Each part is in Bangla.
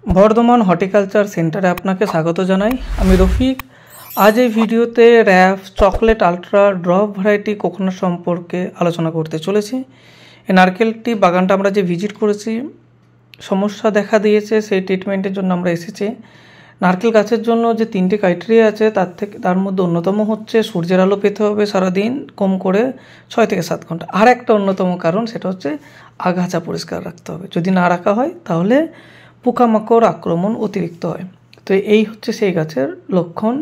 বর্ধমান হর্টিকালচার সেন্টারে আপনাকে স্বাগত জানাই। আমি রফিক। আজ এই ভিডিওতে RAF chocolate ultra drop variety coconut সম্পর্কে আলোচনা করতে চলেছি। এই নারকেলটি বাগানটা আমরা যে ভিজিট করেছি, সমস্যা দেখা দিয়েছে, সেই ট্রিটমেন্টের জন্য আমরা এসেছি। নারকেল গাছের জন্য যে 3টে ক্রাইটেরিয়া আছে তার মধ্যে অন্যতম হচ্ছে সূর্যের আলো পেতে হবে সারাদিন কম করে 6 থেকে 7 ঘন্টা। আর একটা অন্যতম কারণ সেটা হচ্ছে আগাছা পরিষ্কার রাখতে হবে। যদি না রাখা হয় তাহলে পোকামাকড় আক্রমণ অতিরিক্ত হয়। তো এই হচ্ছে সেই গাছের লক্ষণ,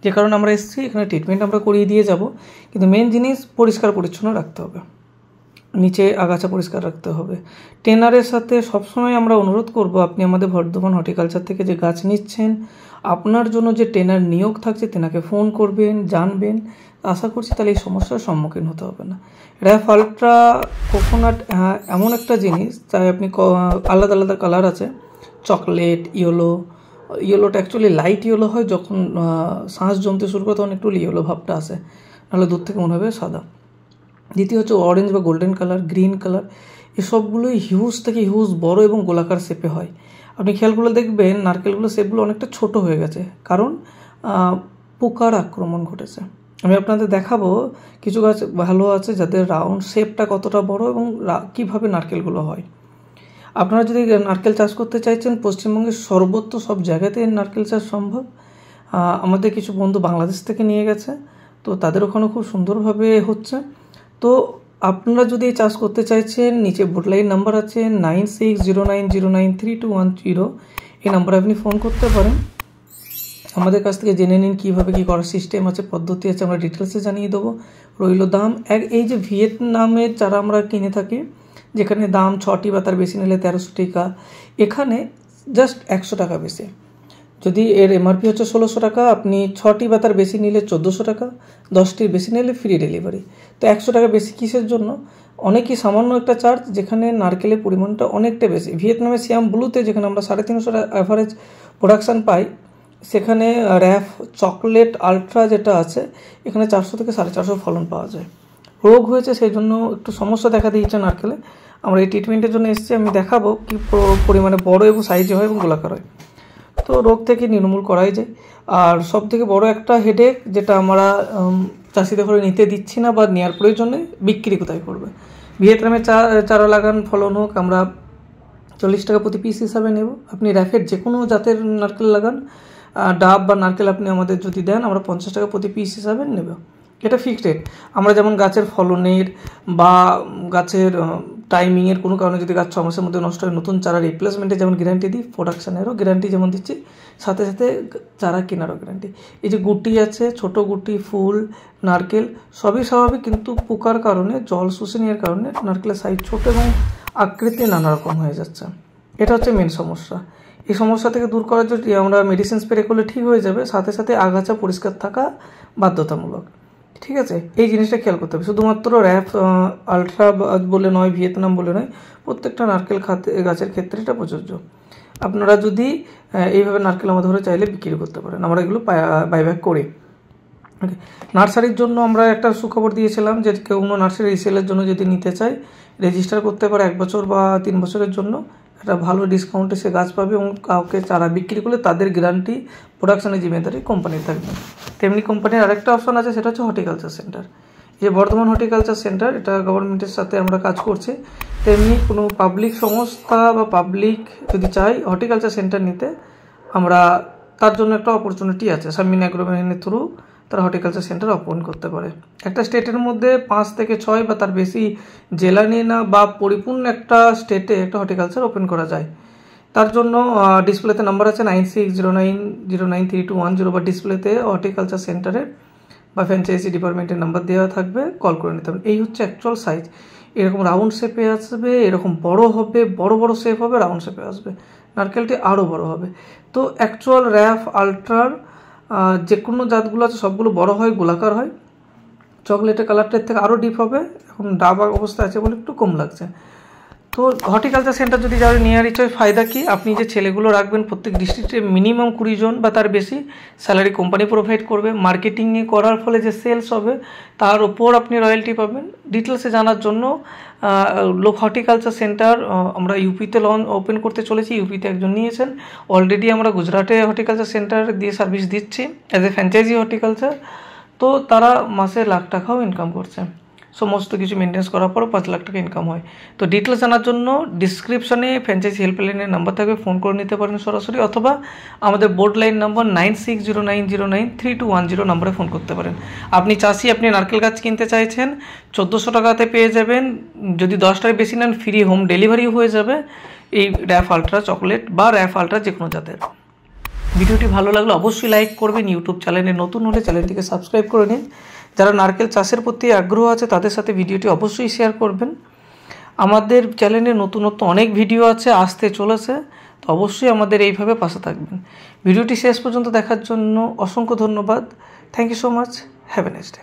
যে কারণে আমরা এসেছি। এখানে ট্রিটমেন্ট আমরা করিয়ে দিয়ে যাব, কিন্তু মেন জিনিস পরিষ্কার পরিচ্ছন্ন রাখতে হবে, নিচে আগাছা পরিষ্কার রাখতে হবে। ট্রেনারের সাথে সবসময় আমরা অনুরোধ করব, আপনি আমাদের বর্ধমান হর্টিকালচার থেকে যে গাছ নিচ্ছেন, আপনার জন্য যে ট্রেনার নিয়োগ থাকছে তেনাকে ফোন করবেন, জানবেন। আশা করছি তাহলে এই সমস্যার সম্মুখীন হতে হবে না। র্যাফ আলট্রা কোকোনাট এমন একটা জিনিস, তাই আপনি আলাদা আলাদা কালার আছে, চকলেট, ইয়েলোটা অ্যাকচুয়ালি লাইট ইয়েলো হয়, যখন শ্বাস জমতে শুরু করে তখন একটু ইয়েলো ভাবটা আসে, নাহলে দূর থেকে মনে হবে সাদা। দ্বিতীয় হচ্ছে অরেঞ্জ বা গোল্ডেন কালার, গ্রিন কালার। এসবগুলোই হিউজ থেকে হিউজ বড় এবং গোলাকার শেপে হয়। আপনি খেয়ালগুলো দেখবেন নারকেলগুলো শেপগুলো অনেকটা ছোট হয়ে গেছে, কারণ পোকার আক্রমণ ঘটেছে। আমি আপনাদের দেখাবো কিছু গাছ ভালো আছে যাদের রাউন্ড শেপটা কতটা বড় এবং কীভাবে নারকেলগুলো হয়। আপনারা যদি নারকেল চাষ করতে চাইছেন, পশ্চিমবঙ্গের সর্বত্র সব জায়গাতে নারকেল চাষ সম্ভব। আমাদের কিছু বন্ধু বাংলাদেশ থেকে নিয়ে গেছে, তো তাদের ওখানে খুব সুন্দরভাবে হচ্ছে। তো আপনারা যদি চাষ করতে চাইছেন, নিচে বোর্ডলাইন নাম্বার আছে 9609093210, এই নাম্বারে আপনি ফোন করতে পারেন। আমাদের কাছ থেকে জেনে নিন কীভাবে কী করার সিস্টেম আছে, পদ্ধতি আছে, আমরা ডিটেলসে জানিয়ে দেবো। রইল দাম, এই যে ভিয়েতনামের চারা আমরা কিনে থাকি, যেখানে দাম 6টি বা তার বেশি নিলে 1300 টাকা, এখানে জাস্ট 100 টাকা বেশি। যদি এর এমআরপি হচ্ছে 1600 টাকা, আপনি 6টি বা তার বেশি নিলে 1400 টাকা, 10টির বেশি নিলে ফ্রি ডেলিভারি। তো 100 টাকা বেশি কিসের জন্য? অনেকই সামান্য একটা চার্জ, যেখানে নারকেলের পরিমাণটা অনেকটা বেশি। ভিয়েতনামের সিয়াম ব্লুতে যেখানে আমরা 350 অ্যাভারেজ প্রোডাকশান পাই, সেখানে র্যাফ চকলেট আলট্রা যেটা আছে, এখানে 400 থেকে 450 ফলন পাওয়া যায়। রোগ হয়েছে, সেই জন্য একটু সমস্যা দেখা দিয়েছে নারকেলে। আমরা এই ট্রিটমেন্টের জন্য এসেছি, আমি দেখাবো কী পরিমাণে বড় এবং সাইজে হয় এবং গোলাকার হয়। তো রোগ থেকে নির্মূল করাই যায়। আর সব থেকে বড় একটা হেডেক যেটা আমরা চাষিদের ঘরে নিতে দিচ্ছি না বা নেওয়ার প্রয়োজনে, বিক্রি কোথায় করবে। ভিয়েতনামে চারা লাগান, ফলন হোক, আমরা 40 টাকা প্রতি পিস হিসাবে নেব। আপনি র্যাফের যে কোনো জাতের নারকেল লাগান, ডাব বা নারকেল আপনি আমাদের যদি দেন, আমরা 50 টাকা প্রতি পিস হিসাবে নেব। এটা ফিক্সড রেট। আমরা যেমন গাছের ফলনের বা গাছের টাইমিংয়ের কোনো কারণে যদি গাছ 6 মাসের মধ্যে নষ্ট হয়, নতুন চারা রিপ্লেসমেন্টের যেমন গ্যারান্টি দিই, প্রোডাকশানেরও গ্যারান্টি যেমন দিচ্ছি, সাথে সাথে চারা কেনারও গ্যারান্টি। এই যে গুটি আছে, ছোট গুটি, ফুল, নারকেল সবই স্বাভাবিক, কিন্তু পোকার কারণে, জল শুষে নেওয়ার কারণে নারকেলের সাইজ ছোট এবং আকৃতি নানা রকম হয়ে যাচ্ছে। এটা হচ্ছে মেন সমস্যা। এই সমস্যা থেকে দূর করার জন্য আমরা মেডিসিন স্প্রে করলে ঠিক হয়ে যাবে, সাথে সাথে আগাছা পরিষ্কার থাকা বাধ্যতামূলক। ঠিক আছে, এই জিনিসটা খেয়াল করতে হবে। শুধুমাত্র র্যাফ আলট্রা বলে নয়, ভিয়েতনাম বলে নয়, প্রত্যেকটা নারকেল গাছের ক্ষেত্রে এটা প্রযোজ্য। আপনারা যদি এইভাবে নারকেল আমাদের ধরে চাইলে বিক্রি করতে পারেন, আমরা এগুলো বাইব্যাক করি। ওকে, নার্সারির জন্য আমরা একটা সুখবর দিয়েছিলাম যে কেউ নার্সারি রিসেলের জন্য যদি নিতে চায়, রেজিস্টার করতে পারে 1 বছর বা 3 বছরের জন্য। একটা ভালো ডিসকাউন্টে সে গাছ পাবে এবং কাউকে চারা বিক্রি করলে তাদের গ্যারান্টি, প্রোডাকশানের জিম্মেদারি কোম্পানির থাকবে। তেমনি কোম্পানির আরেকটা অপশন আছে, সেটা হচ্ছে হর্টিকালচার সেন্টার। এই যে বর্ধমান হর্টিকালচার সেন্টার, এটা গভর্নমেন্টের সাথে আমরা কাজ করছি। তেমনি কোনো পাবলিক সংস্থা বা পাবলিক যদি চাই হর্টিকালচার সেন্টার নিতে, আমরা তার জন্য একটা অপরচুনিটি আছে। শামিন অ্যাগ্রোভ্যানের থ্রু তারা হর্টিকালচার সেন্টার ওপেন করতে পারে। একটা স্টেটের মধ্যে 5 থেকে 6 বা তার বেশি জেলা নিয়ে না, বা পরিপূর্ণ একটা স্টেটে একটা হর্টিকালচার ওপেন করা যায়। তার জন্য ডিসপ্লেতে নাম্বার আছে 9609093210, বা ডিসপ্লেতে হর্টিকালচার সেন্টারের বা ফ্র্যাঞ্চাইজি ডিপার্টমেন্টের নাম্বার দেওয়া থাকবে, কল করে নিতে হবে। এই হচ্ছে অ্যাকচুয়াল সাইজ। এরকম রাউন্ড শেপে আসবে, এরকম বড় হবে, বড় বড় শেপ হবে, রাউন্ড শেপে আসবে, নারকেলটি আরও বড় হবে। তো অ্যাকচুয়াল র্যাফ আলট্রার যে কোনো জাতগুলো আছে সবগুলো বড় হয়, গোলাকার হয়। চকলেটের কালারটার থেকে আরও ডিপ হবে, এখন ডাব অবস্থা আছে বলে একটু কম লাগছে। তো তো হর্টিকালচার সেন্টার যদি যারা নিয়ার ইচ্ছে ফায়দা কি, আপনি যে ছেলেগুলো রাখবেন প্রত্যেক ডিস্ট্রিক্টে মিনিমাম 20 জন বা তার বেশি, স্যালারি কোম্পানি প্রোভাইড করবে, মার্কেটিং করার ফলে যে সেলস হবে তার ওপর আপনি রয়্যালটি পাবেন। ডিটেলসে জানার জন্য হর্টিকালচার সেন্টার আমরা ইউপিতে ওপেন করতে চলেছি, ইউপিতে একজন নিয়েছেন অলরেডি, আমরা গুজরাটে হর্টিকালচার সেন্টার দিয়ে সার্ভিস দিচ্ছি অ্যাজ এ ফ্র্যাঞ্চাইজি হর্টিকালচার। তো তারা মাসে লাখ টাকাও ইনকাম করছে, সমস্ত কিছু মেনটেন্স করার পর 5 লাখ টাকা ইনকাম হয়। তো ডিটেলস জানার জন্য ডিসক্রিপশনে ফ্র্যাঞ্চাইজি হেল্পলাইনের নাম্বার থাকবে, ফোন করে নিতে পারেন সরাসরি, অথবা আমাদের বোর্ড লাইন নাম্বার 9609093210 নাম্বারে ফোন করতে পারেন। আপনি চাষি, আপনি নারকেল গাছ কিনতে চাইছেন, 1400 টাকাতে পেয়ে যাবেন, যদি 10টার বেশি নেন ফ্রি হোম ডেলিভারি হয়ে যাবে এই র্যাফ আলট্রা চকলেট বা র্যাফ আলট্রা যে কোনো জাতের। ভিডিওটি ভালো লাগলে অবশ্যই লাইক করবেন, ইউটিউব চ্যানেলে নতুন হলে চ্যানেলটিকে সাবস্ক্রাইব করে নিন। যারা নারকেল চাষের প্রতি আগ্রহ আছে তাদের সাথে ভিডিওটি অবশ্যই শেয়ার করবেন। আমাদের চ্যানেলে নতুনত্ব অনেক ভিডিও আছে, আসতে চলেছে, তো অবশ্যই আমাদের এইভাবে পাশে থাকবেন। ভিডিওটি শেষ পর্যন্ত দেখার জন্য অসংখ্য ধন্যবাদ। Thank you so much, have a nice day.